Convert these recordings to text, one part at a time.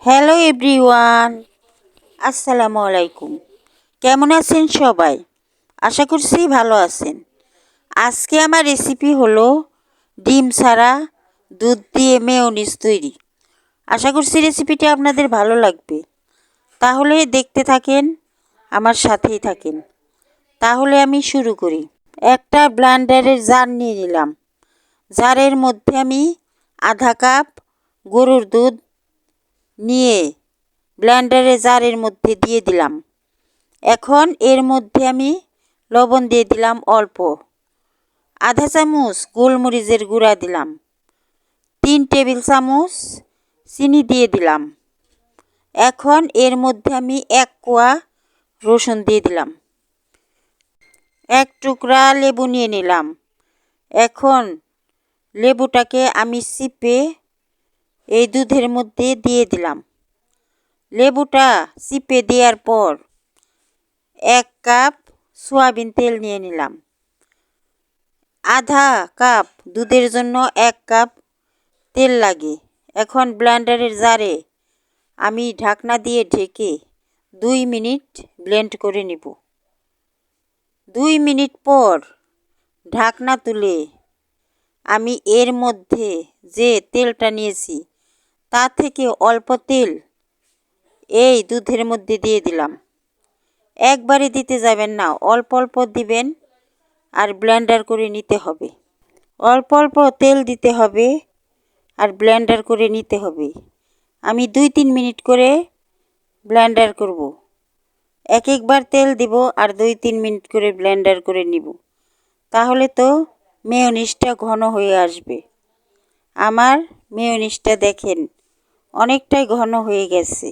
Hello everyone, আসসালামু আলাইকুম। কেমন আছেন সবাই? আশা করছি ভালো আছেন। আজকে আমার রেসিপি হলো ডিম ছাড়া দুধ দিয়ে মেয়োনিজ তৈরি। আশা করছি রেসিপিটি আপনাদের ভালো লাগবে। তাহলে দেখতে থাকেন, আমার সাথেই থাকেন। তাহলে আমি শুরু করি। একটা ব্লেন্ডারের জার নিয়ে নিলাম। জারের মধ্যে আমি আধা কাপ গরুর দুধ নিয়ে ব্লেন্ডারে জারের মধ্যে দিয়ে দিলাম। এখন এর মধ্যে আমি লবণ দিয়ে দিলাম অল্প, আধা চামচ গোলমরিচের গুঁড়া দিলাম, 3 টেবিল চামচ চিনি দিয়ে দিলাম। এখন এর মধ্যে আমি 1 কোয়া রসুন দিয়ে দিলাম, 1 টুকরা লেবু নিয়ে নিলাম। এখন লেবুটাকে আমি চিপে এই দুধের মধ্যে দিয়ে দিলাম। লেবুটা চিপে দেওয়ার পর 1 কাপ সয়াবিন তেল নিয়ে নিলাম। আধা কাপ দুধের জন্য 1 কাপ তেল লাগে। এখন ব্লেন্ডারের জারে আমি ঢাকনা দিয়ে ঢেকে 2 মিনিট ব্লেন্ড করে নিব। 2 মিনিট পর ঢাকনা তুলে আমি এর মধ্যে যে তেলটা নিয়েছি তা থেকে অল্প তেল এই দুধের মধ্যে দিয়ে দিলাম। একবারে দিতে যাবেন না, অল্প অল্প দিবেন আর ব্লেন্ডার করে নিতে হবে। অল্প অল্প তেল দিতে হবে আর ব্লেন্ডার করে নিতে হবে। আমি 2-3 মিনিট করে ব্লেন্ডার করব। একবার তেল দিব আর 2-3 মিনিট করে ব্লেন্ডার করে নিব। তাহলে তো মেয়োনিজটা ঘন হয়ে আসবে। আমার মেয়োনিজটা দেখেন অনেকটাই ঘন হয়ে গেছে।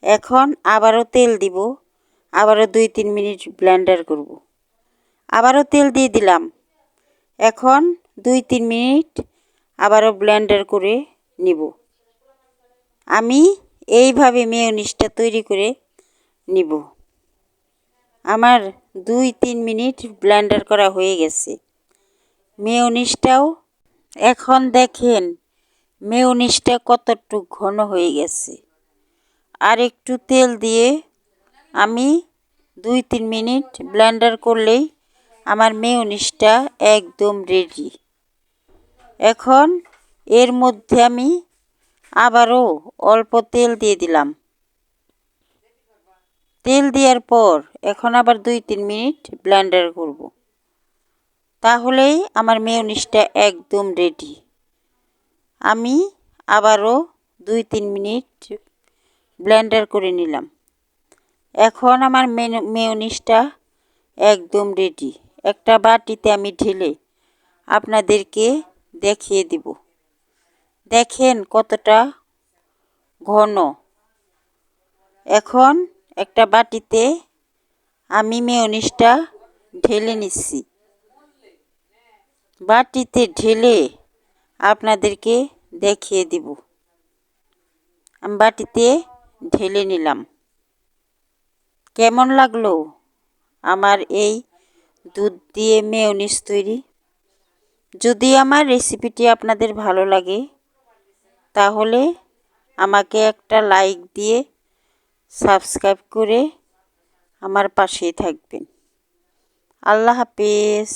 এখন আবারও তেল দিব, আবারও 2-3 মিনিট ব্লেন্ডার করব। আবারও তেল দিয়ে দিলাম। এখন 2-3 মিনিট আবারও ব্লেন্ডার করে নিব। আমি এইভাবে মেয়োনিজটা তৈরি করে নিব। আমার 2-3 মিনিট ব্লেন্ডার করা হয়ে গেছে। মেয়োনিজটাও এখন দেখেন মেয়োনিজটা কতটুকু ঘন হয়ে গেছে। আর একটু তেল দিয়ে আমি 2-3 মিনিট ব্লেন্ডার করলেই আমার মেয়োনিজটা একদম রেডি। এখন এর মধ্যে আমি আবারও অল্প তেল দিয়ে দিলাম। তেল দেওয়ার পর এখন আবার 2-3 মিনিট ব্লেন্ডার করব। তাহলেই আমার মেয়োনিজটা একদম রেডি। আমি আবারও 2-3 মিনিট ব্লেন্ডার করে নিলাম। এখন আমার মেয়োনিজটা একদম রেডি। একটা বাটিতে আমি ঢেলে আপনাদেরকে দেখিয়ে দিব। দেখেন কতটা ঘন। এখন একটা বাটিতে আমি মেয়োনিজটা ঢেলে নিচ্ছি। বাটিতে ঢেলে আপনাদেরকে দেখিয়ে দিব। আমি বাটিতে ঢেলে নিলাম। কেমন লাগলো আমার এই দুধ দিয়ে মেয়োনিজ তৈরি? যদি আমার রেসিপিটি আপনাদের ভালো লাগে তাহলে আমাকে একটা লাইক দিয়ে সাবস্ক্রাইব করে আমার পাশেই থাকবেন। আল্লাহ হাফেজ।